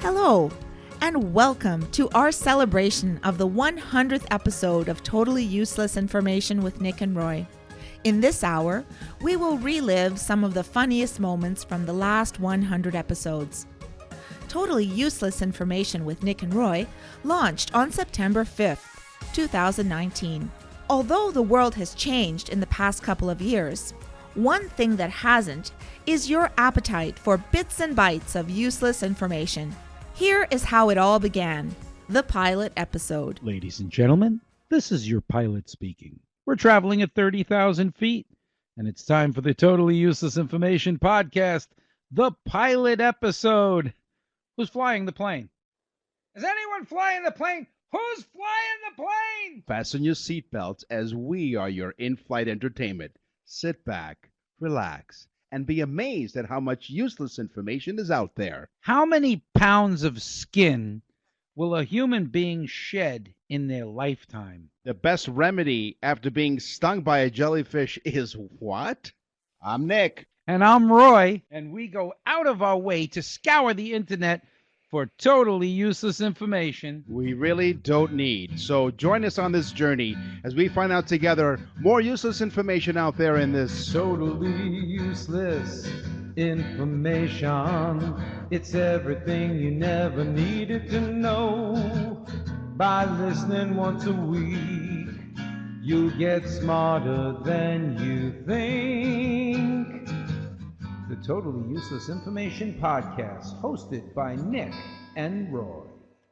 Hello, and welcome to our celebration of the 100th episode of Totally Useless Information with Nick and Roy. In this hour, we will relive some of the funniest moments from the last 100 episodes. Totally Useless Information with Nick and Roy launched on September 5th, 2019. Although the world has changed in the past couple of years, one thing that hasn't is your appetite for bits and bytes of useless information. Here is how it all began, the pilot episode. Ladies and gentlemen, this is your pilot speaking. We're traveling at 30,000 feet, and it's time for the Totally Useless Information podcast, the pilot episode. Who's flying the plane? Is anyone flying the plane? Who's flying the plane? Fasten your seatbelts as we are your in-flight entertainment. Sit back, relax, and be amazed at how much useless information is out there. How many pounds of skin will a human being shed in their lifetime? The best remedy after being stung by a jellyfish is what? I'm Nick. And I'm Roy, and we go out of our way to scour the internet for totally useless information We really don't need. So join us on this journey as we find out together more useless information out there in this. totally useless information. It's everything you never needed to know. By listening once a week, you'll get smarter than you think. The Totally Useless Information Podcast, hosted by Nick and Roy.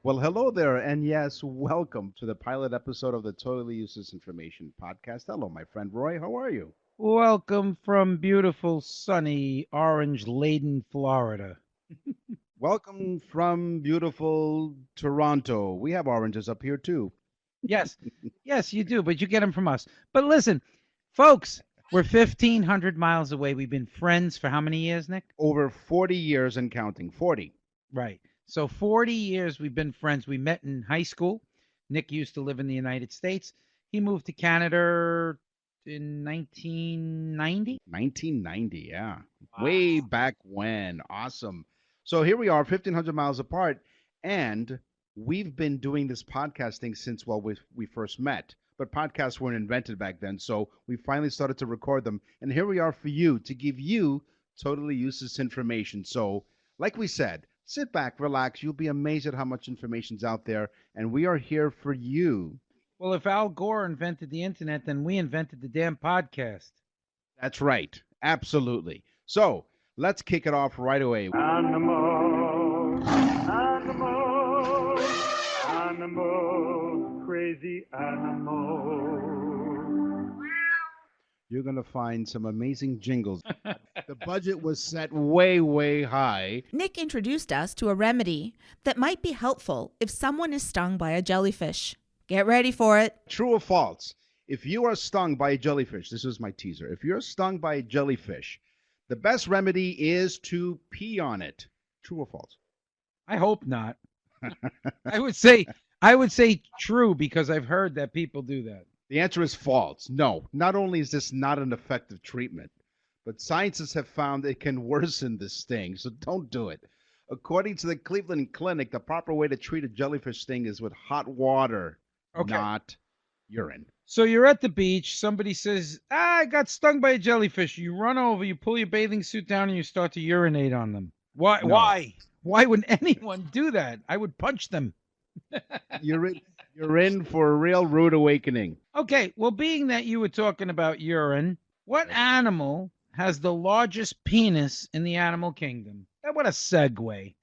Well, hello there, and yes, welcome to the pilot episode of the Totally Useless Information Podcast. Hello, my friend Roy. How are you? Welcome from beautiful, sunny, orange-laden Florida. Welcome from beautiful Toronto. We have oranges up here, too. Yes, yes, you do, but you get them from us. But listen, folks, we're 1,500 miles away. We've been friends for how many years, Nick? Over 40 years and counting. 40. Right. So 40 years we've been friends. We met in high school. Nick used to live in the United States. He moved to Canada in 1990. 1990, yeah. Wow. Way back when. Awesome. So here we are, 1,500 miles apart, and we've been doing this podcasting since, well, we first met. But podcasts weren't invented back then, so we finally started to record them. And here we are for you, to give you totally useless information. So, like we said, sit back, relax. You'll be amazed at how much information's out there, and we are here for you. Well, if Al Gore invented the internet, then we invented the damn podcast. That's right. Absolutely. So, let's kick it off right away. Animal, animal, animal, crazy animal. You're going to find some amazing jingles. The budget was set way, way high. Nick introduced us to a remedy that might be helpful if someone is stung by a jellyfish. Get ready for it. True or false? If you are stung by a jellyfish, this is my teaser. If you're stung by a jellyfish, the best remedy is to pee on it. True or false? I hope not. I would say true, because I've heard that people do that. The answer is false. No, not only is this not an effective treatment, but scientists have found it can worsen the sting, so don't do it. According to the Cleveland Clinic, the proper way to treat a jellyfish sting is with hot water, Okay. not urine. So you're at the beach, somebody says, I got stung by a jellyfish. You run over, you pull your bathing suit down, and you start to urinate on them. Why? No. Why? Why would anyone do that? I would punch them. You're in for a real rude awakening. Okay, well, being that you were talking about urine, what animal has the largest penis in the animal kingdom? What a segue.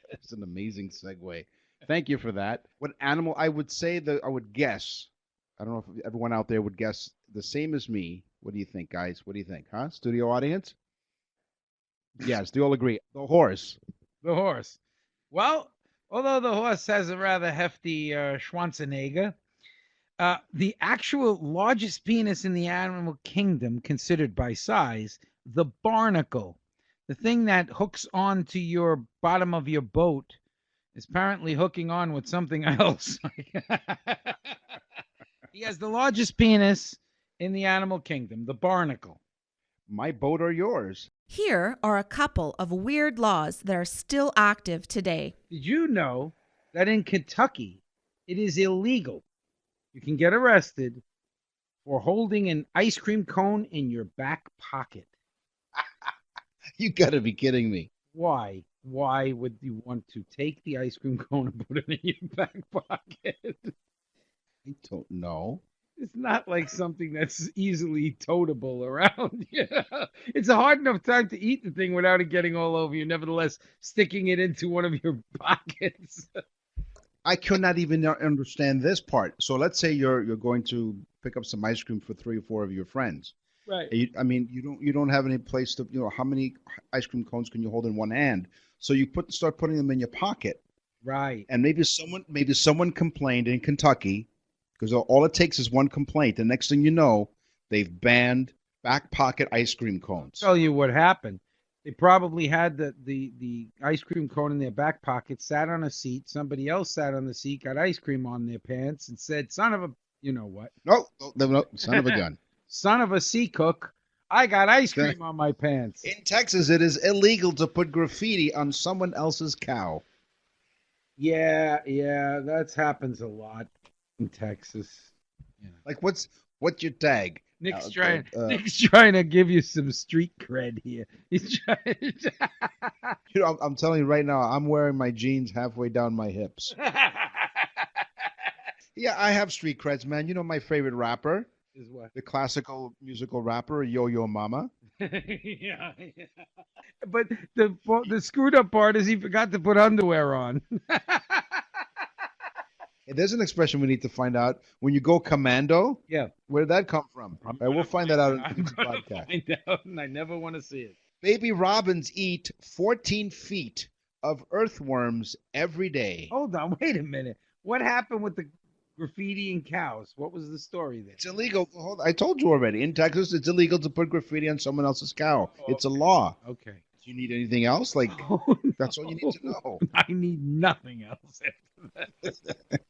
It's an amazing segue. Thank you for that. What animal? I would say that I would guess. I don't know if everyone out there would guess the same as me. What do you think, guys? What do you think, huh? Studio audience? Yes, do you all agree? The horse. The horse. Well, although the horse has a rather hefty Schwarzenegger, the actual largest penis in the animal kingdom, considered by size, the barnacle, the thing that hooks onto your bottom of your boat, is apparently hooking on with something else. He has the largest penis in the animal kingdom, the barnacle. My boat or yours. Here are a couple of weird laws that are still active today. Did you know that in Kentucky, it is illegal? You can get arrested for holding an ice cream cone in your back pocket. You got to be kidding me. Why? Why would you want to take the ice cream cone and put it in your back pocket? I don't know. It's not like something that's easily toteable around. It's a hard enough time to eat the thing without it getting all over you. Nevertheless, sticking it into one of your pockets. I could not even understand this part. So let's say you're going to pick up some ice cream for 3 or 4 of your friends. Right. You don't have any place to, how many ice cream cones can you hold in one hand? So you start putting them in your pocket. Right. And maybe someone complained in Kentucky, because all it takes is one complaint. The next thing you know, they've banned back pocket ice cream cones. Tell you what happened. They probably had the ice cream cone in their back pocket, sat on a seat. Somebody else sat on the seat, got ice cream on their pants, and said, "Son of a, you know what? No, son of a gun." Son of a sea cook, I got ice cream on my pants. In Texas, it is illegal to put graffiti on someone else's cow. Yeah, that happens a lot in Texas. Like, what's your tag? Nick's trying to give you some street cred here. He's trying. I'm telling you right now, I'm wearing my jeans halfway down my hips. Yeah, I have street creds, man. You know my favorite rapper? Is what? The classical musical rapper, Yo-Yo Mama. Yeah. But the screwed up part is he forgot to put underwear on. There's an expression we need to find out. When you go commando, Yeah. where did that come from? All right, we'll find that out in the podcast. I know, and I never want to see it. Baby robins eat 14 feet of earthworms every day. Hold on, wait a minute. What happened with the graffiti and cows? What was the story there? It's illegal. Hold on, I told you already. In Texas, it's illegal to put graffiti on someone else's cow. It's a law. Okay. Do you need anything else? Like, Oh, that's all you need to know. I need nothing else after that.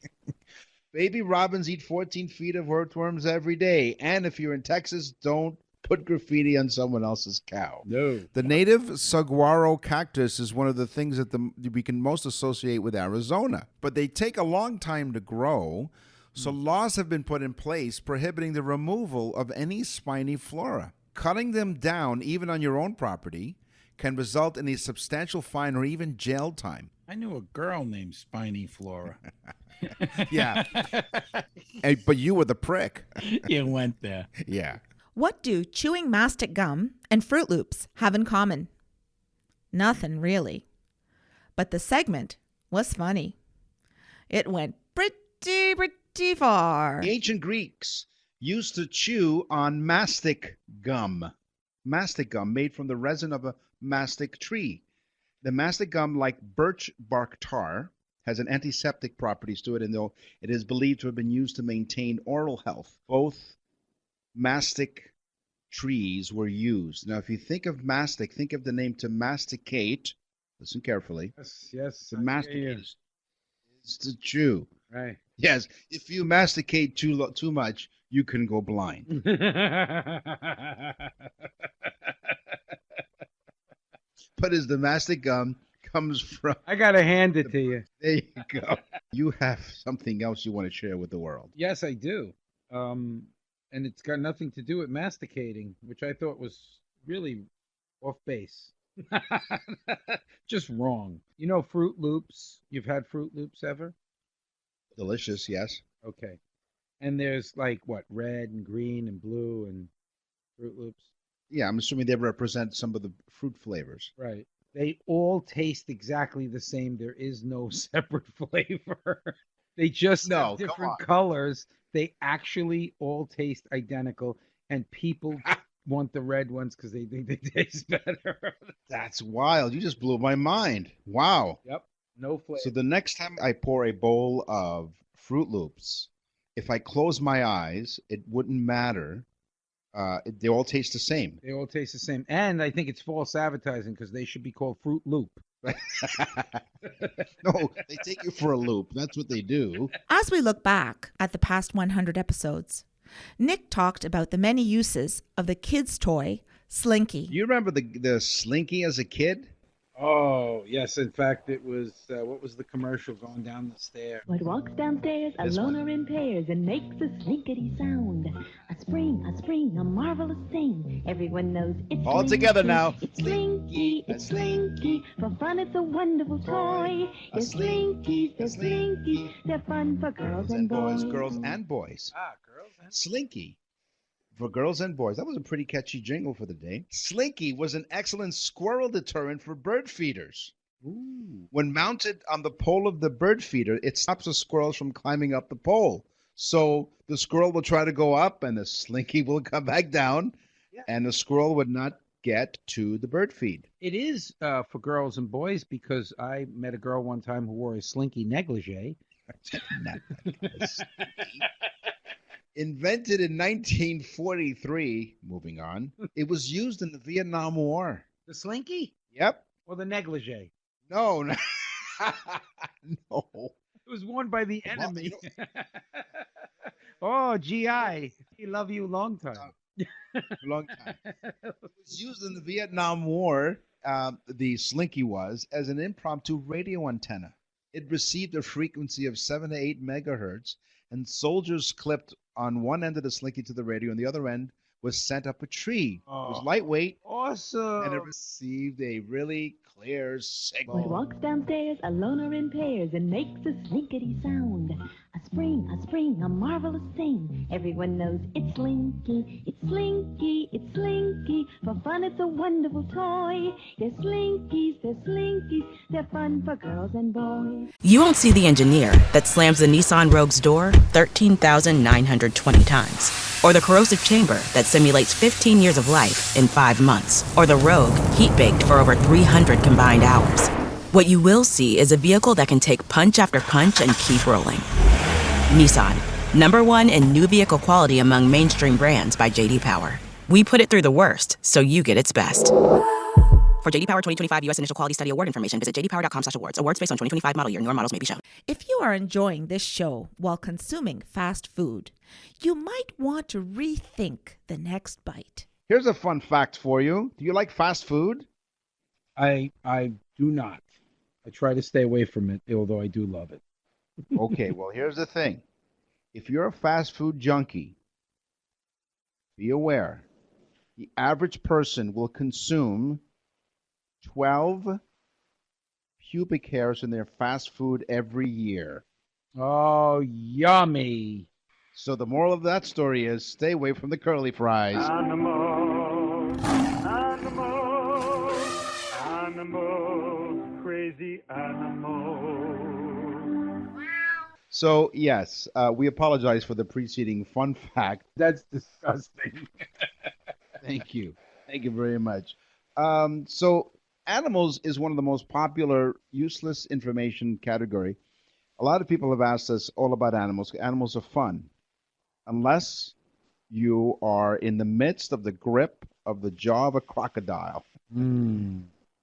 Baby robins eat 14 feet of earthworms every day. And if you're in Texas, don't put graffiti on someone else's cow. No. The native saguaro cactus is one of the things that we can most associate with Arizona. But they take a long time to grow, so laws have been put in place prohibiting the removal of any spiny flora. Cutting them down, even on your own property, can result in a substantial fine or even jail time. I knew a girl named Spiny Flora. Yeah. But you were the prick. You went there. Yeah. What do chewing mastic gum and Fruit Loops have in common? Nothing, really. But the segment was funny. It went pretty far. The ancient Greeks used to chew on mastic gum. Mastic gum made from the resin of a mastic tree. The mastic gum, like birch bark tar, has an antiseptic properties to it, and though it is believed to have been used to maintain oral health, both mastic trees were used. Now, if you think of mastic, think of the name to masticate. Listen carefully. Yes. To masticate is to chew. Right. Yes, if you masticate too much, you can go blind. But as the mastic gum comes from, I gotta hand it to you. there you go. You have something else you want to share with the world. Yes, I do. And it's got nothing to do with masticating, which I thought was really off base. Just wrong. You know Fruit Loops? You've had Fruit Loops ever? Delicious, yes. Okay. And there's like what, red and green and blue and Fruit Loops? Yeah, I'm assuming they represent some of the fruit flavors. Right. They all taste exactly the same. There is no separate flavor. They just have come different on. colors. They actually all taste identical, and people want the red ones because they think they taste better. That's wild. You just blew my mind. Wow. Yep. No flavor. So the next time I pour a bowl of Fruit Loops, if I close my eyes, it wouldn't matter. They all taste the same. They all taste the same. And I think it's false advertising because they should be called Fruit Loop. No, they take you for a loop. That's what they do. As we look back at the past 100 episodes, Nick talked about the many uses of the kids' toy Slinky. You remember the Slinky as a kid? Oh, yes. In fact, it was, what was the commercial going down the stair? What walks downstairs This alone one. or in pairs and makes a slinkety sound? A spring, a marvelous thing. Everyone knows it's All Slinky. together now. It's Slinky, it's Slinky. For fun, it's a wonderful toy. A They're Slinky, Slinkies, they're a Slinky. Slinkies. They're fun for girls and boys. Girls and boys. Ah, girls. And... Slinky for girls and boys. That was a pretty catchy jingle for the day. Slinky was an excellent squirrel deterrent for bird feeders. Ooh. When mounted on the pole of the bird feeder, it stops the squirrels from climbing up the pole. So the squirrel will try to go up and the Slinky will come back down, Yeah. and the squirrel would not get to the bird feed. It is for girls and boys because I met a girl one time who wore a Slinky negligee. Invented in 1943, moving on, it was used in the Vietnam War. The Slinky Yep. or the negligee? No. No. It was worn by the Well, enemy. Oh, GI. He love you long time. A long time. It was used in the Vietnam War, the Slinky was, as an impromptu radio antenna. It received a frequency of 7 to 8 megahertz, and soldiers clipped on one end of the Slinky to the radio, and the other end was sent up a tree. It was Oh. lightweight, Awesome. and it received a really clear signal. What walks downstairs alone or in pairs and makes a slinkety sound? A spring, a marvelous thing. Everyone knows it's Slinky, it's Slinky, it's Slinky. For fun, it's a wonderful toy. They're Slinkies, they're Slinkies. They're fun for girls and boys. You won't see the engineer that slams the Nissan Rogue's door 13,920 times. Or the corrosive chamber that simulates 15 years of life in 5 months. Or the Rogue heat-baked for over 300 combined hours. What you will see is a vehicle that can take punch after punch and keep rolling. Nissan, #1 in new vehicle quality among mainstream brands by J.D. Power. We put it through the worst, so you get its best. For J.D. Power 2025 U.S. Initial Quality Study Award information, visit jdpower.com/awards. Awards based on 2025 model year. Newer models may be shown. If you are enjoying this show while consuming fast food, you might want to rethink the next bite. Here's a fun fact for you. Do you like fast food? I do not. I try to stay away from it, although I do love it. Okay, well, here's the thing. If you're a fast food junkie, be aware. The average person will consume 12 pubic hairs in their fast food every year. Oh, yummy. So the moral of that story is stay away from the curly fries. Animals, crazy animals. So, yes, we apologize for the preceding fun fact. That's disgusting. Thank you. Thank you very much. So animals is one of the most popular useless information category. A lot of people have asked us all about animals. Animals are fun. Unless you are in the midst of the grip of the jaw of a crocodile.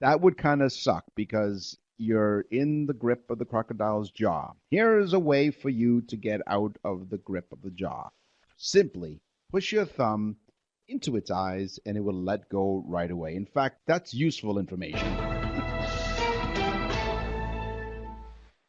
That would kind of suck because you're in the grip of the crocodile's jaw. Here is a way for you to get out of the grip of the jaw. Simply push your thumb into its eyes and it will let go right away. In fact, that's useful information.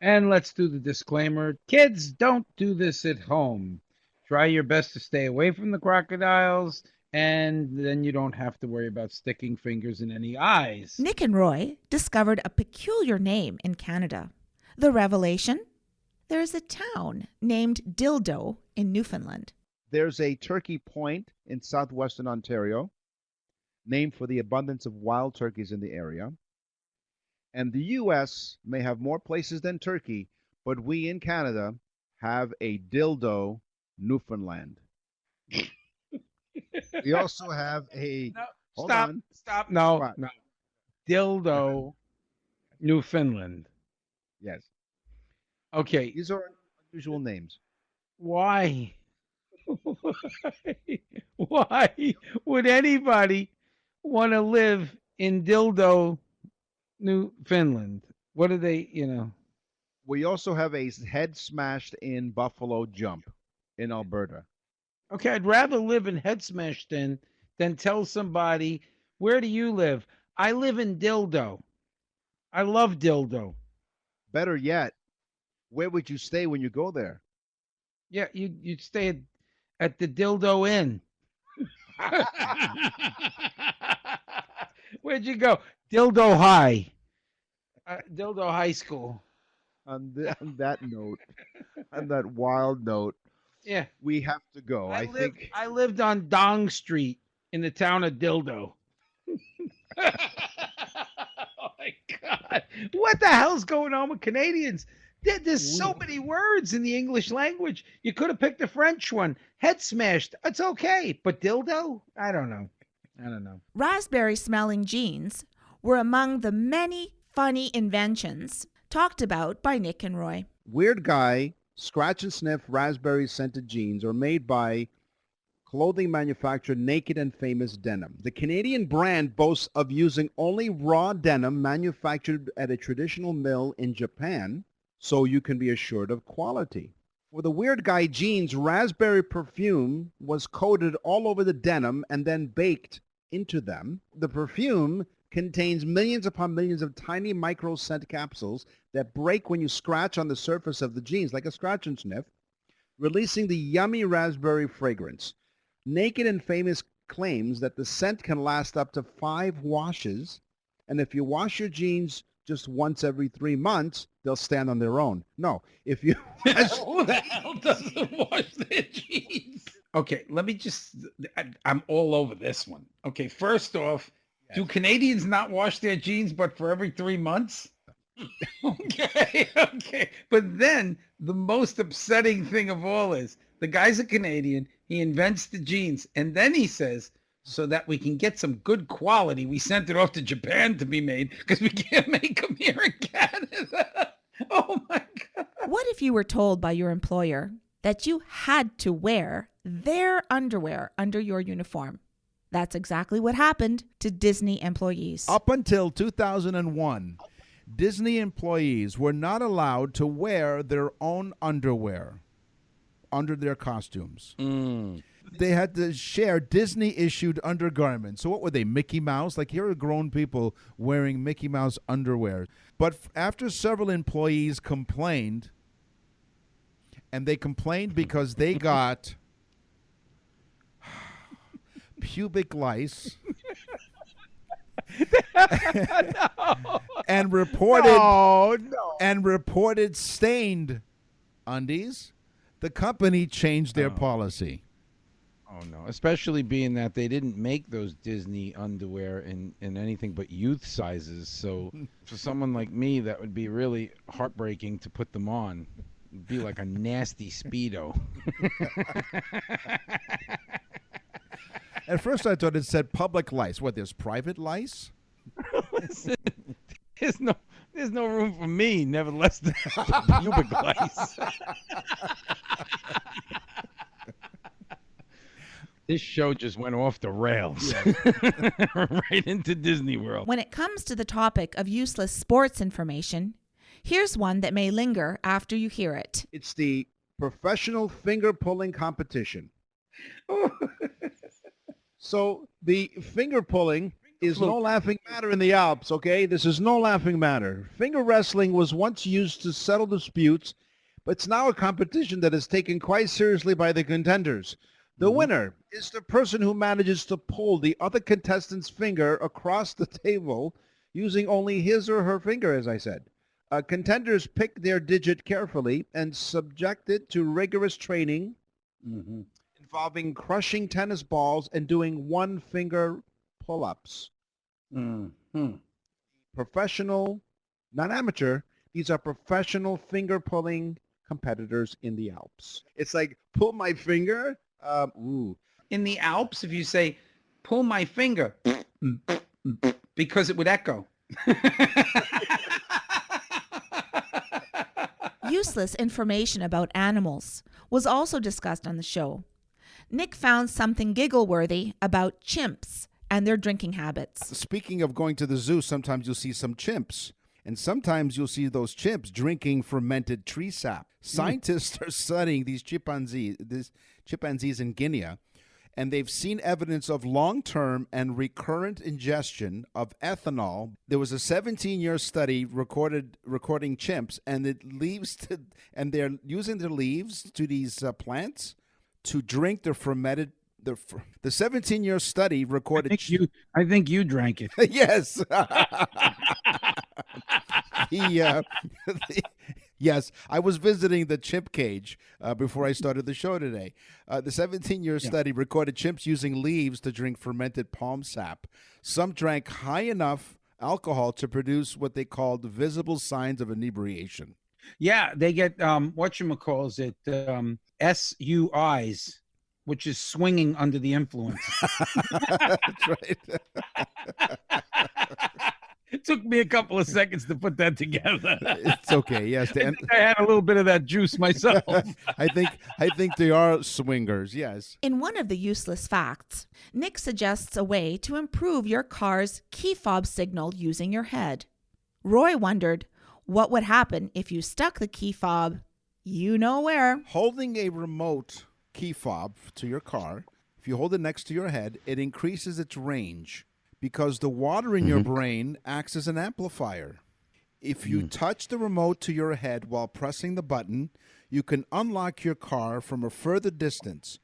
And let's do the disclaimer. Kids, don't do this at home. Try your best to stay away from the crocodiles, and then you don't have to worry about sticking fingers in any eyes. Nick and Roy discovered a peculiar name in Canada. The revelation? There is a town named Dildo in Newfoundland. There's a Turkey Point in southwestern Ontario, named for the abundance of wild turkeys in the area. And the U.S. may have more places than Turkey, but we in Canada have a Dildo, Newfoundland. We also have a... No, Hold stop. on. Stop. No, What? no. Dildo, Newfoundland. Yes. Okay. These are unusual names. Why? Why would anybody want to live in Dildo, Newfoundland? What do they, We also have a head smashed in Buffalo Jump in Alberta. Okay, I'd rather live in Head Smashed In than tell somebody, where do you live? I live in Dildo. I love Dildo. Better yet, where would you stay when you go there? Yeah, you'd stay at the Dildo Inn. Where'd you go? Dildo High. Dildo High School. On that note, on that wild note, Yeah. we have to go. I think I lived on Dong Street in the town of Dildo. Oh my God. What the hell's going on with Canadians? There's so many words in the English language. You could have picked a French one. Head smashed. It's okay. But dildo? I don't know. Raspberry smelling jeans were among the many funny inventions talked about by Nick and Roy. Weird Guy scratch and sniff raspberry scented jeans are made by clothing manufacturer Naked and Famous Denim. The Canadian brand boasts of using only raw denim manufactured at a traditional mill in Japan, so you can be assured of quality. For the Weird Guy jeans, raspberry perfume was coated all over the denim and then baked into them. The perfume contains millions upon millions of tiny micro scent capsules that break when you scratch on the surface of the jeans, like a scratch and sniff, releasing the yummy raspberry fragrance. Naked and Famous claims that the scent can last up to 5 washes, and if you wash your jeans just once every 3 months, they'll stand on their own. No, if you... Who the hell doesn't wash their jeans? Okay, let me just... I'm all over this one. Okay, first off, do Canadians not wash their jeans but for every 3 months? Okay. But then the most upsetting thing of all is the guy's a Canadian. He invents the jeans. And then he says, so that we can get some good quality, we sent it off to Japan to be made because we can't make them here in Canada. Oh, my God. What if you were told by your employer that you had to wear their underwear under your uniform? That's exactly what happened to Disney employees. Up until 2001, Disney employees were not allowed to wear their own underwear under their costumes. They had to share Disney-issued undergarments. So what were they, Mickey Mouse? Like, here are grown people wearing Mickey Mouse underwear. But after several employees complained, and they complained because they got pubic lice and reported stained undies, the company changed their policy. Oh, no. Especially being that they didn't make those Disney underwear in anything but youth sizes. So for someone like me, that would be really heartbreaking to put them on. It'd be like a nasty Speedo. At first, I thought it said public lice. What, there's private lice? Listen, there's no room for me, nevertheless, the pubic lice. This show just went off the rails. Right into Disney World. When it comes to the topic of useless sports information, here's one that may linger after you hear it. It's the professional finger pulling competition. So the finger pulling is no laughing matter in the Alps, okay? This is no laughing matter. Finger wrestling was once used to settle disputes, but it's now a competition that is taken quite seriously by the contenders. The winner is the person who manages to pull the other contestant's finger across the table using only his or her finger, as I said. Contenders pick their digit carefully and subject it to rigorous training involving crushing tennis balls and doing one-finger pull-ups. Professional, not amateur, these are professional finger-pulling competitors in the Alps. It's like, pull my finger. In the Alps, if you say, pull my finger, because it would echo. Useless information about animals was also discussed on the show. Nick found something giggle-worthy about chimps and their drinking habits. Speaking of going to the zoo, sometimes you'll see some chimps. And sometimes you'll see those chimps drinking fermented tree sap. Scientists are studying these chimpanzees in Guinea, and they've seen evidence of long-term and recurrent ingestion of ethanol. There was a 17-year study recording chimps, and and they're using their leaves to these plants to drink their fermented. The 17-year study recorded. I think you drank it. Yes. Yes, I was visiting the chimp cage before I started the show today. The 17-year study recorded chimps using leaves to drink fermented palm sap. Some drank high enough alcohol to produce what they called visible signs of inebriation. Yeah, they get whatchamacalls it SUIs, which is swinging under the influence. That's right. It took me a couple of seconds to put that together. It's okay. Yes, I think I had a little bit of that juice myself. I think they are swingers. Yes. In one of the useless facts, Nick suggests a way to improve your car's key fob signal using your head. Roy wondered what would happen if you stuck the key fob, you know where. Holding a remote key fob to your car, if you hold it next to your head, it increases its range because the water in your brain acts as an amplifier. If you touch the remote to your head while pressing the button, you can unlock your car from a further distance.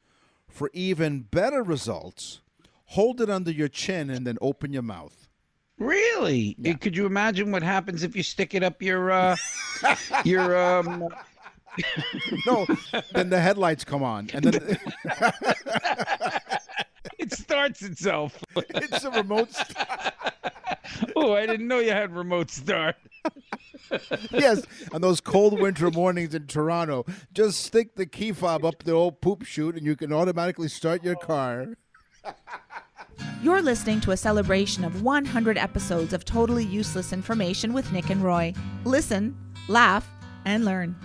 For even better results, hold it under your chin and then open your mouth. Really? Yeah. Could you imagine what happens if you stick it up your No, then the headlights come on, and then it starts itself. it's a remote start. Oh, I didn't know you had remote start. Yes, on those cold winter mornings in Toronto, just stick the key fob up the old poop chute, and you can automatically start your car. You're listening to a celebration of 100 episodes of totally useless information with Nick and Roy. Listen, laugh, and learn.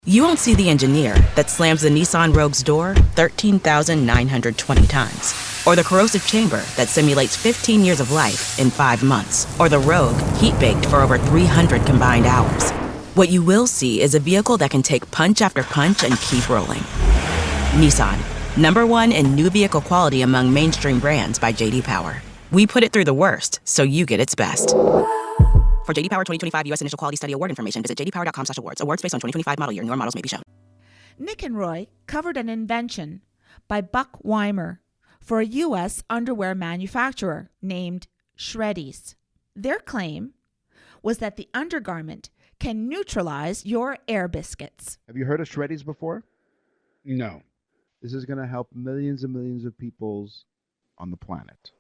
You won't see the engineer that slams the Nissan Rogue's door 13,920 times, or the corrosive chamber that simulates 15 years of life in 5 months, or the Rogue heat-baked for over 300 combined hours. What you will see is a vehicle that can take punch after punch and keep rolling. Nissan, #1 in new vehicle quality among mainstream brands by J.D. Power. We put it through the worst, so you get its best. For J.D. Power 2025 U.S. Initial Quality Study Award information, visit jdpower.com/awards. Awards based on 2025 model year. Newer models may be shown. Nick and Roy covered an invention by Buck Weimer for a U.S. underwear manufacturer named Shreddies. Their claim was that the undergarment can neutralize your air biscuits. Have you heard of Shreddies before? No. This is going to help millions and millions of peoples on the planet.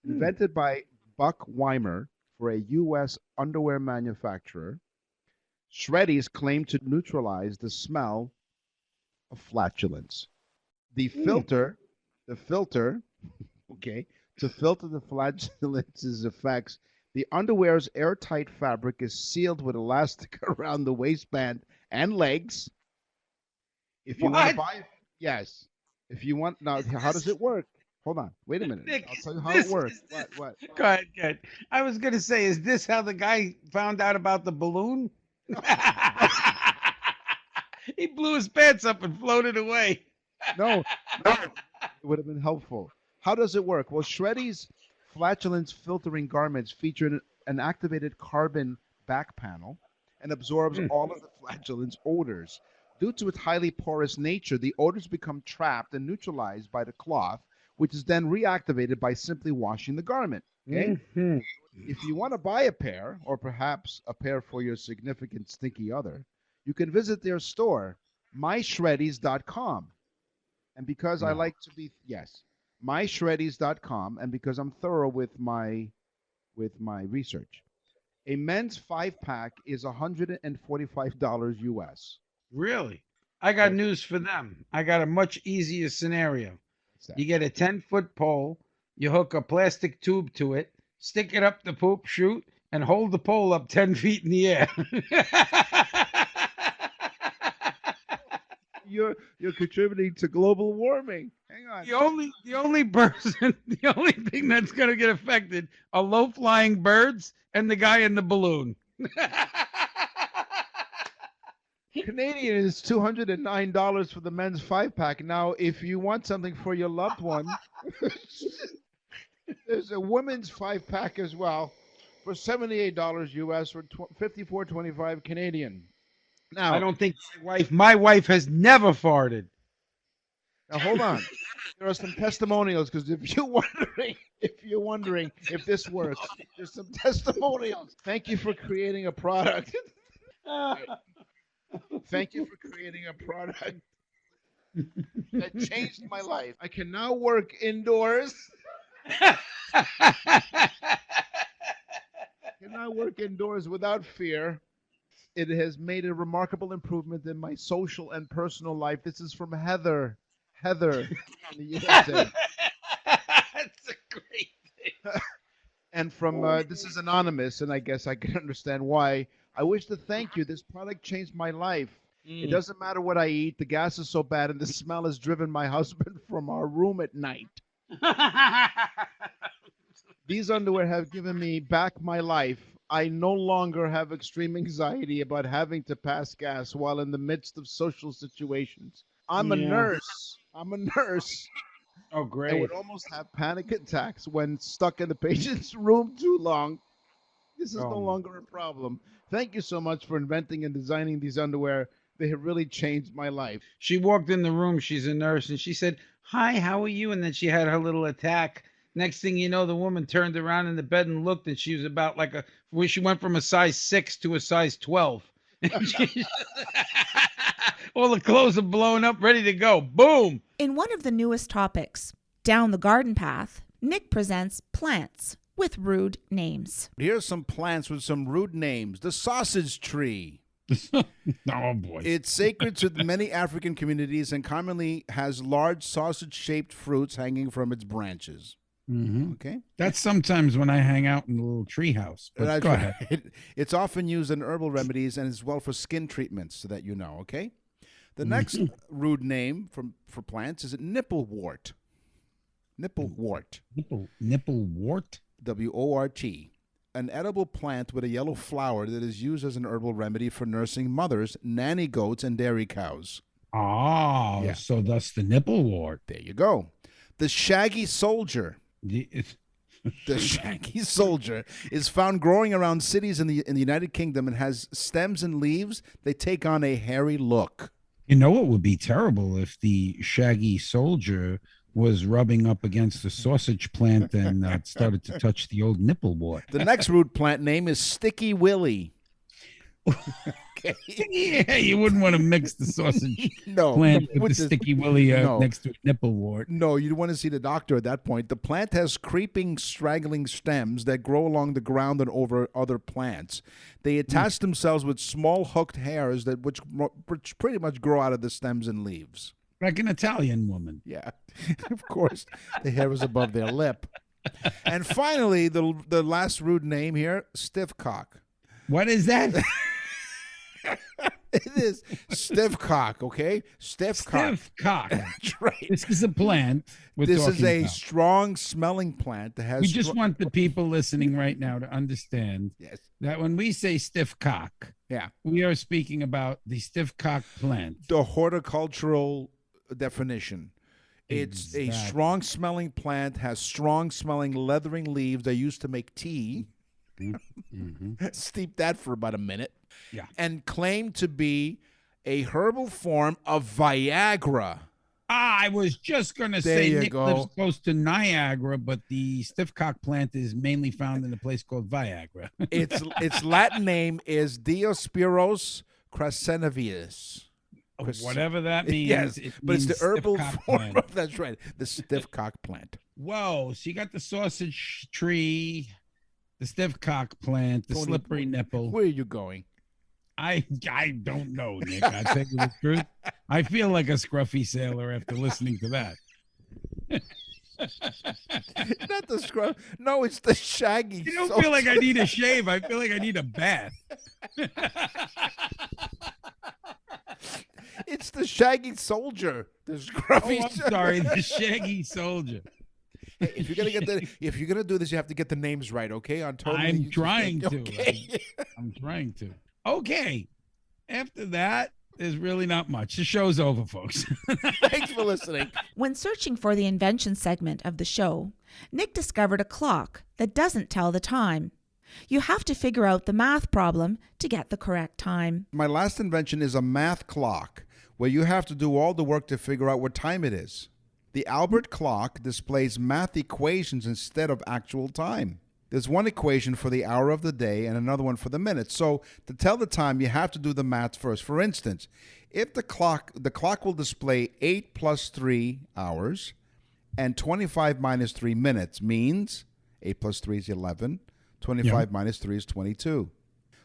Invented by Buck Weimer for a U.S. underwear manufacturer, Shreddies claim to neutralize the smell of flatulence. The filter, okay, to filter the flatulence's effects, the underwear's airtight fabric is sealed with elastic around the waistband and legs. If you want to buy, yes. If you want, now, how does it work? Hold on. Wait a minute. Nick, I'll tell you how it works. What? Go ahead. I was going to say, is this how the guy found out about the balloon? He blew his pants up and floated away. No. It would have been helpful. How does it work? Well, Shreddies flatulence filtering garments feature an activated carbon back panel and absorbs all of the flatulence odors. Due to its highly porous nature, the odors become trapped and neutralized by the cloth, which is then reactivated by simply washing the garment. Okay? If you want to buy a pair, or perhaps a pair for your significant stinky other, you can visit their store, myshreddies.com. And because I like to be, myshreddies.com, and because I'm thorough with my research, a men's 5-pack is $145 US. Really? I got news for them. I got a much easier scenario. You get a 10-foot pole, you hook a plastic tube to it, stick it up the poop chute, and hold the pole up 10 feet in the air. You're contributing to global warming. Hang on. The only thing that's gonna get affected are low-flying birds and the guy in the balloon. Canadian is $209 for the men's 5-pack. Now, if you want something for your loved one, there's a women's 5-pack as well for $78 US or $54.25 Canadian. Now, I don't think my wife has never farted. Now hold on. There are some testimonials because if you're wondering if this works, there's some testimonials. Thank you for creating a product. Thank you for creating a product that changed my life. I can now work indoors. I can now work indoors without fear. It has made a remarkable improvement in my social and personal life. This is from Heather. Heather in the USA. That's a great thing. And from this is anonymous, and I guess I can understand why. I wish to thank you. This product changed my life. It doesn't matter what I eat. The gas is so bad, and the smell has driven my husband from our room at night. These underwear have given me back my life. I no longer have extreme anxiety about having to pass gas while in the midst of social situations. I'm a nurse. Oh, I great. would almost have panic attacks when stuck in the patient's room too long. This is no longer a problem. Thank you so much for inventing and designing these underwear. They have really changed my life. She walked in the room. She's a nurse, and she said, "Hi, how are you?" And then she had her little attack. Next thing you know, the woman turned around in the bed and looked, and she was about she went from a size 6 to a size 12. All the clothes are blown up, ready to go. Boom. In one of the newest topics, Down the Garden Path, Nick presents plants with rude names. Here's some plants with some rude names. The sausage tree. Oh, boy. It's sacred to many African communities and commonly has large sausage-shaped fruits hanging from its branches. Mm-hmm. Okay? That's sometimes when I hang out in the little tree house. But That's go right. ahead. It's often used in herbal remedies and as well for skin treatments, so that you know, okay? The next rude name for plants is nipplewort. Nipplewort. Nipplewort? W-O-R-T. An edible plant with a yellow flower that is used as an herbal remedy for nursing mothers, nanny goats, and dairy cows. Oh, Yeah. So that's the nipplewort. There you go. The shaggy soldier. The shaggy soldier is found growing around cities in the United Kingdom and has stems and leaves. They take on a hairy look. You know what would be terrible if the shaggy soldier was rubbing up against the sausage plant and started to touch the old nipplewort. The next root plant name is Sticky Willy. Okay. Yeah, you wouldn't want to mix the sausage No, plant with with the the- sticky willy no. next to a nipplewort. No, you'd want to see the doctor at that point. The plant has creeping, straggling stems that grow along the ground and over other plants. They attach themselves with small hooked hairs which pretty much grow out of the stems and leaves. Like an Italian woman. Yeah, of course, the hair is above their lip. And finally, the last rude name here, stiff cock. What is that? It is stiff cock, okay? Stiff cock. Stiff cock. That's right. This is a plant. This is a about. strong smelling plant that has. We just want the people listening right now to understand Yes. that when we say stiff cock, Yeah. we are speaking about the stiff cock plant. The horticultural definition. It's a Exactly. strong smelling plant, has strong smelling leathering leaves they used to make tea. Mm-hmm. Steep that for about a minute. Yeah. And claimed to be a herbal form of Viagra. I was just going to There say you Nick go. lives close to Niagara, but the stiff cock plant is mainly found in a place called Viagra. Its Latin name is Diospyros crassinovius. Whatever that means. Yes, it but it's means the herbal stiff cock form plant. of, that's right, the stiff cock plant. Whoa, so you got the sausage tree, the stiff cock plant, the Tony, slippery nipple. Where are you going? I don't know, Nick. I tell you the truth. I feel like a scruffy sailor after listening to that. Not the scrub. No, it's the shaggy. You don't feel like I need a shave. I feel like I need a bath. It's the shaggy soldier. The Oh, scruffy. I'm sorry, the shaggy soldier. If you're gonna do this, you have to get the names right, okay? On totally. I'm trying to. Okay. I'm trying to. Okay. After that, There's really not much. The show's over, folks. Thanks for listening. When searching for the invention segment of the show, Nick discovered a clock that doesn't tell the time. You have to figure out the math problem to get the correct time. My last invention is a math clock, where you have to do all the work to figure out what time it is. The Albert clock displays math equations instead of actual time. There's one equation for the hour of the day and another one for the minute. So to tell the time, you have to do the math first. For instance, if the clock will display 8 plus 3 hours and 25 minus 3 minutes, means 8 plus 3 is 11, 25 minus 3 is 22.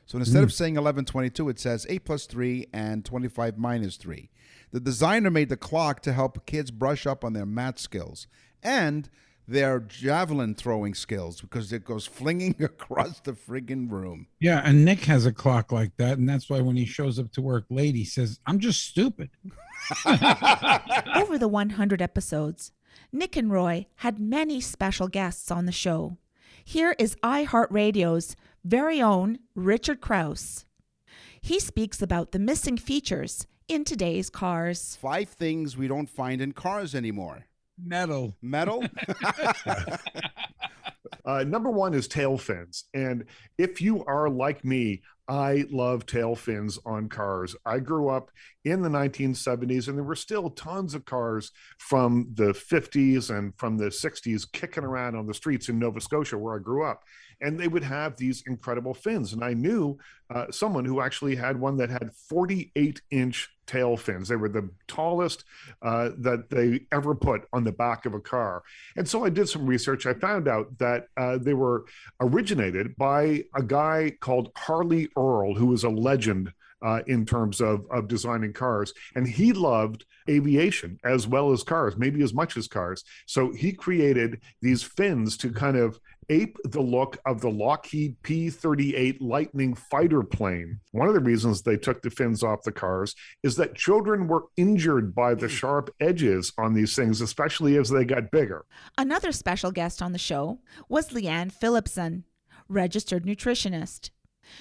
So instead of saying 11:22, it says 8 plus 3 and 25 minus 3. The designer made the clock to help kids brush up on their math skills and their javelin throwing skills, because it goes flinging across the friggin' room. Yeah, and Nick has a clock like that, and that's why when he shows up to work late, he says, "I'm just stupid." Over the 100 episodes, Nick and Roy had many special guests on the show. Here is iHeartRadio's very own Richard Krause. He speaks about the missing features in today's cars. 5 things we don't find in cars anymore. Metal. Metal? Number one is tail fins. And if you are like me, I love tail fins on cars. I grew up in the 1970s, and there were still tons of cars from the 50s and from the 60s kicking around on the streets in Nova Scotia, where I grew up. And they would have these incredible fins. And I knew someone who actually had one that had 48-inch tail fins. They were the tallest that they ever put on the back of a car. And so I did some research. I found out that they were originated by a guy called Harley Earl, who was a legend in terms of designing cars. And he loved aviation as well as cars, maybe as much as cars. So he created these fins to kind of ape the look of the Lockheed P-38 Lightning fighter plane. One of the reasons they took the fins off the cars is that children were injured by the sharp edges on these things, especially as they got bigger. Another special guest on the show was Leanne Phillipson, registered nutritionist.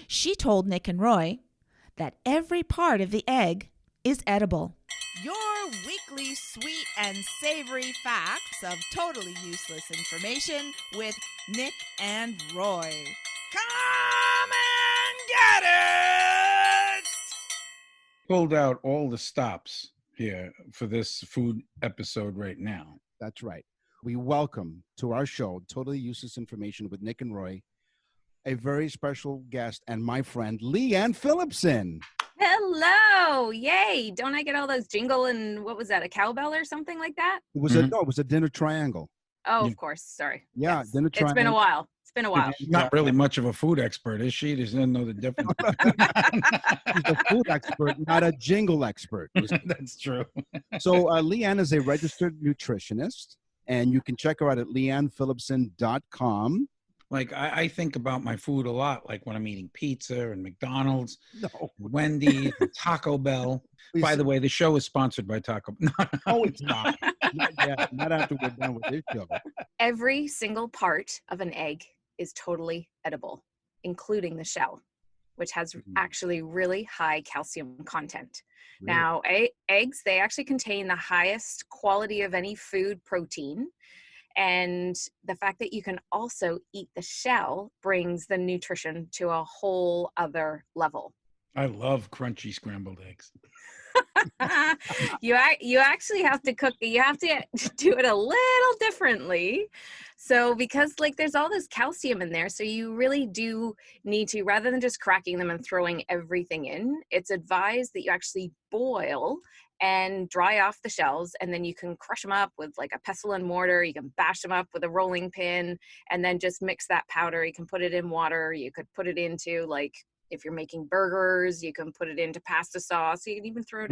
She told Nick and Roy that every part of the egg is edible. Your weekly sweet and savory facts of totally useless information with Nick and Roy. Come and get it! Pulled out all the stops here for this food episode right now. That's right. We welcome to our show, Totally Useless Information with Nick and Roy, a very special guest and my friend, Leanne Phillipson. Hello. Yay. Don't I get all those jingle and what was that, a cowbell or something like that? It was it was a dinner triangle. Oh, of course. Sorry. Yeah, Yes. dinner triangle. It's been a while. It's been a while. She's not really much of a food expert, is she? Doesn't know the difference. She's a food expert, not a jingle expert. That's true. So Leanne is a registered nutritionist, and you can check her out at leannephillipson.com. Like, I think about my food a lot, like when I'm eating pizza and McDonald's, No. Wendy's, Taco Bell. Please. By the way, the show is sponsored by Taco Bell. Oh, it's not. Not yet. Not after we're done with this show. Every single part of an egg is totally edible, including the shell, which has actually really high calcium content. Really? Now, eggs, they actually contain the highest quality of any food protein. And the fact that you can also eat the shell brings the nutrition to a whole other level. I love crunchy scrambled eggs. You actually have to cook, you have to do it a little differently. So because like there's all this calcium in there, so you really do need to, rather than just cracking them and throwing everything in, it's advised that you actually boil and dry off the shells, and then you can crush them up with like a pestle and mortar. You can bash them up with a rolling pin and then just mix that powder. You can put it in water. You could put it into, like, if you're making burgers, you can put it into pasta sauce. You can even throw it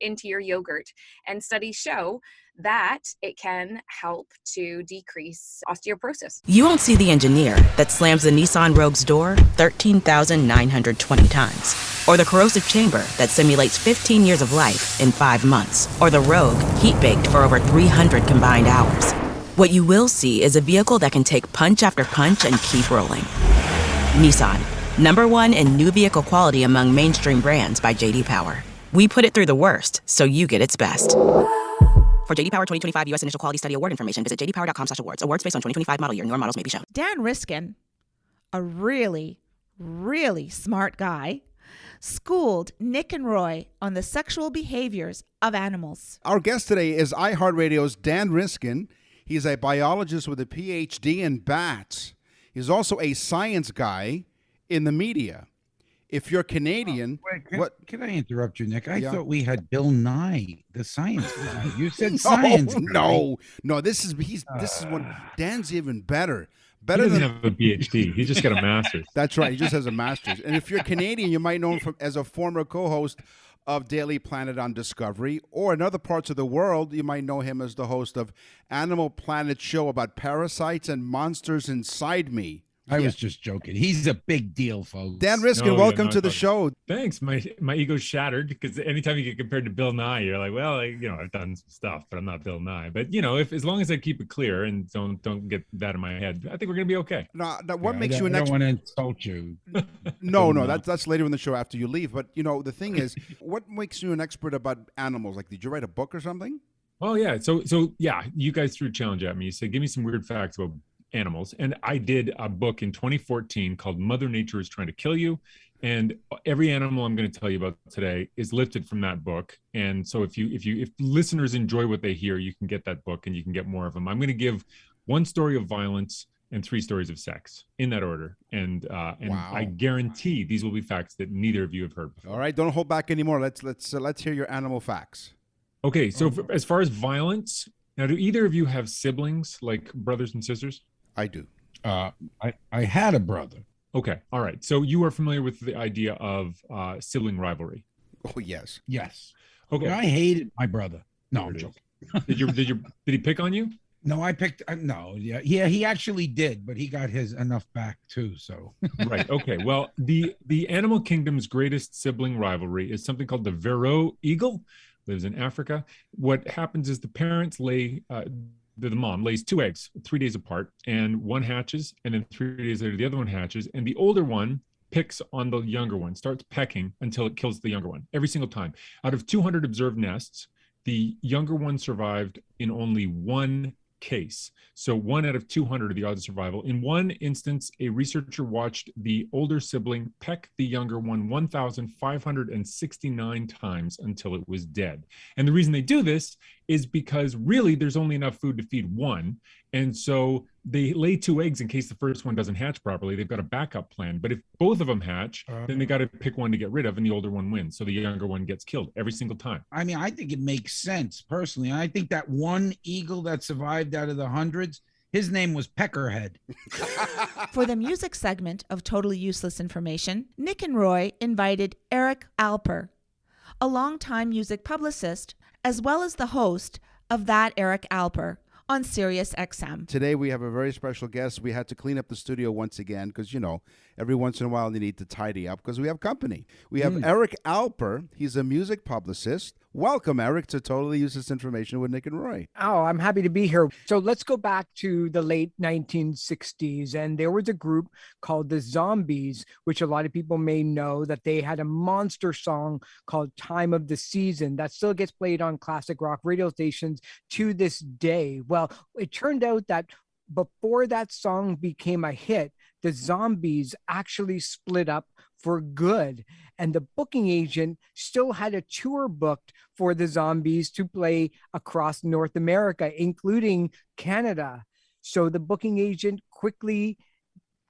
into your yogurt. And studies show that it can help to decrease osteoporosis. You won't see the engineer that slams the Nissan Rogue's door 13,920 times, or the corrosive chamber that simulates 15 years of life in 5 months, or the Rogue heat-baked for over 300 combined hours. What you will see is a vehicle that can take punch after punch and keep rolling. Nissan, #1 in new vehicle quality among mainstream brands by J.D. Power. We put it through the worst, so you get its best. For JD Power 2025 U.S. Initial Quality Study Award information, visit jdpower.com/awards. Awards based on 2025 model year. Newer models may be shown. Dan Riskin, a really, really smart guy, schooled Nick and Roy on the sexual behaviors of animals. Our guest today is iHeartRadio's Dan Riskin. He's a biologist with a PhD in bats. He's also a science guy in the media. If you're Canadian, Can I interrupt you, Nick? I Yeah. thought we had Bill Nye, the science guy. You said science. No. This is what Dan's even better. He Better doesn't than have a PhD. He just got a master's. That's right. He just has a master's. And if you're Canadian, you might know him as a former co-host of Daily Planet on Discovery, or in other parts of the world, you might know him as the host of Animal Planet show about parasites and monsters inside me. I was just joking. He's a big deal, folks. Dan Riskin, welcome to the show. Thanks. My ego's shattered because anytime you get compared to Bill Nye, you're like, well, I've done some stuff, but I'm not Bill Nye. But as long as I keep it clear and don't get that in my head, I think we're gonna be okay. Now what makes you an I expert? don't want to insult you. No, that's later in the show after you leave. But the thing is, what makes you an expert about animals? Like, did you write a book or something? Oh yeah. So yeah, you guys threw a challenge at me. You said, give me some weird facts about animals. And I did a book in 2014 called Mother Nature is Trying to Kill You. And every animal I'm going to tell you about today is lifted from that book. And so if listeners enjoy what they hear, you can get that book and you can get more of them. I'm going to give one story of violence and 3 stories of sex in that order. And Wow. I guarantee these will be facts that neither of you have heard before. All right, don't hold back anymore. Let's hear your animal facts. Okay. So as far as violence, now, do either of you have siblings, like brothers and sisters? I do. I had a brother. Okay. All right. So you are familiar with the idea of sibling rivalry. Oh, yes. Yes. Okay. I hated my brother. No, I'm joking. Did he pick on you? No, I picked. No, yeah, he actually did, but he got his enough back too. So Right. Okay. Well, the animal kingdom's greatest sibling rivalry is something called the Varroa eagle. Lives in Africa. What happens is the parents lay. The mom lays 2 eggs 3 days apart, and one hatches, and then 3 days later the other one hatches, and the older one picks on the younger one, starts pecking until it kills the younger one every single time. Out of 200 observed nests, the younger one survived in only 1 case. So 1 out of 200 of the odds of survival. In one instance, a researcher watched the older sibling peck the younger one 1,569 times until it was dead. And the reason they do this is because really there's only enough food to feed one. And so they lay 2 eggs in case the first one doesn't hatch properly. They've got a backup plan. But if both of them hatch, then they got to pick one to get rid of, and the older one wins. So the younger one gets killed every single time. I mean, I think it makes sense personally. I think that one eagle that survived out of the hundreds, his name was Peckerhead. For the music segment of Totally Useless Information, Nick and Roy invited Eric Alper, a longtime music publicist, as well as the host of That Eric Alper on Sirius XM. Today we have a very special guest. We had to clean up the studio once again because, every once in a while you need to tidy up because we have company. We have Eric Alper. He's a music publicist. Welcome, Eric, to Totally Useless Information with Nick and Roy. Oh, I'm happy to be here. So let's go back to the late 1960s. And there was a group called the Zombies, which a lot of people may know that they had a monster song called Time of the Season that still gets played on classic rock radio stations to this day. Well, it turned out that before that song became a hit, the Zombies actually split up for good. And the booking agent still had a tour booked for the Zombies to play across North America, including Canada. So the booking agent quickly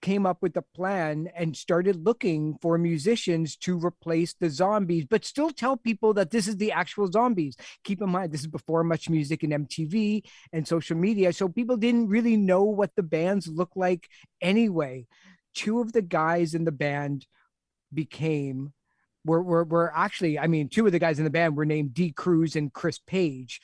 came up with a plan and started looking for musicians to replace the Zombies, but still tell people that this is the actual Zombies. Keep in mind, this is before much music and MTV and social media, so people didn't really know what the bands looked like anyway. 2 of the guys in the band were actually, 2 of the guys in the band were named Dee Cruz and Chris Page.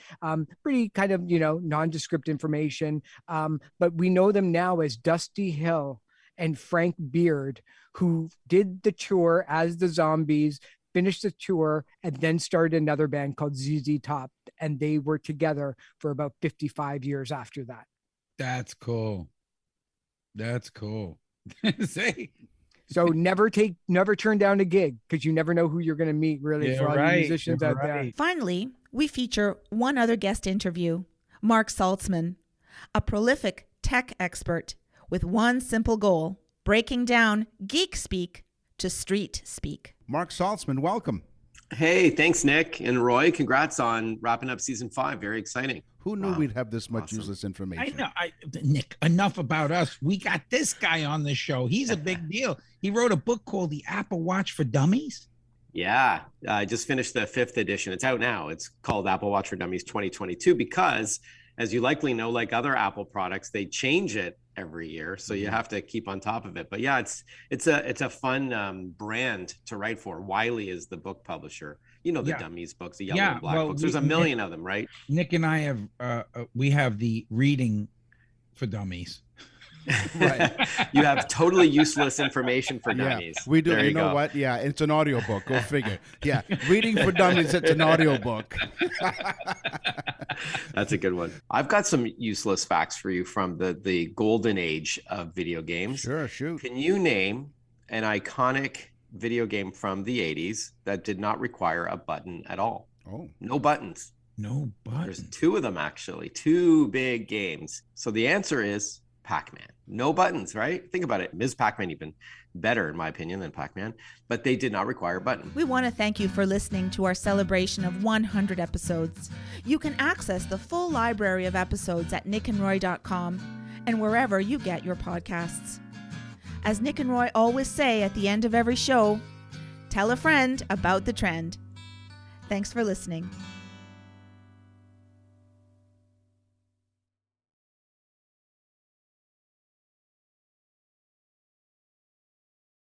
Pretty kind of, nondescript information. But we know them now as Dusty Hill and Frank Beard, who did the tour as the Zombies, finished the tour, and then started another band called ZZ Top. And they were together for about 55 years after that. That's cool. That's cool. Say, So never turn down a gig, because you never know who you're going to meet, really, for all you musicians out there. Finally, we feature one other guest interview, Mark Saltzman, a prolific tech expert with one simple goal: breaking down geek speak to street speak. Mark Saltzman, welcome. Hey, thanks, Nick and Roy. Congrats on wrapping up season 5. Very exciting. Who knew we'd have this much useless I information? know. Nick, enough about us. We got this guy on the show. He's a big deal. He wrote a book called The Apple Watch for Dummies. Yeah, I just finished the 5th edition. It's out now. It's called Apple Watch for Dummies 2022 because, as you likely know, like other Apple products, they change it every year, so you have to keep on top of it. But yeah, it's a fun brand to write for. Wiley is the book publisher. You know the Dummies books, the yellow and black books. There's a million of them, right? Nick and I have we have the Reading for Dummies. Right. You have totally useless information for dummies. Yeah, we do. There You know go. what? Yeah, it's an audiobook. Go figure. Yeah, Reading for Dummies, it's an audiobook. That's a good one. I've got some useless facts for you from the golden age of video games. Sure, shoot. Can you name an iconic video game from the 80s that did not require a button at all? Oh. No buttons. No buttons. There's 2 of them, actually. 2 big games. So the answer is Pac-Man. No buttons, right? Think about it. Ms. Pac-Man even better, in my opinion, than Pac-Man, but they did not require a button. We want to thank you for listening to our celebration of 100 episodes. You can access the full library of episodes at nickandroy.com and wherever you get your podcasts. As Nick and Roy always say at the end of every show, tell a friend about the trend. Thanks for listening.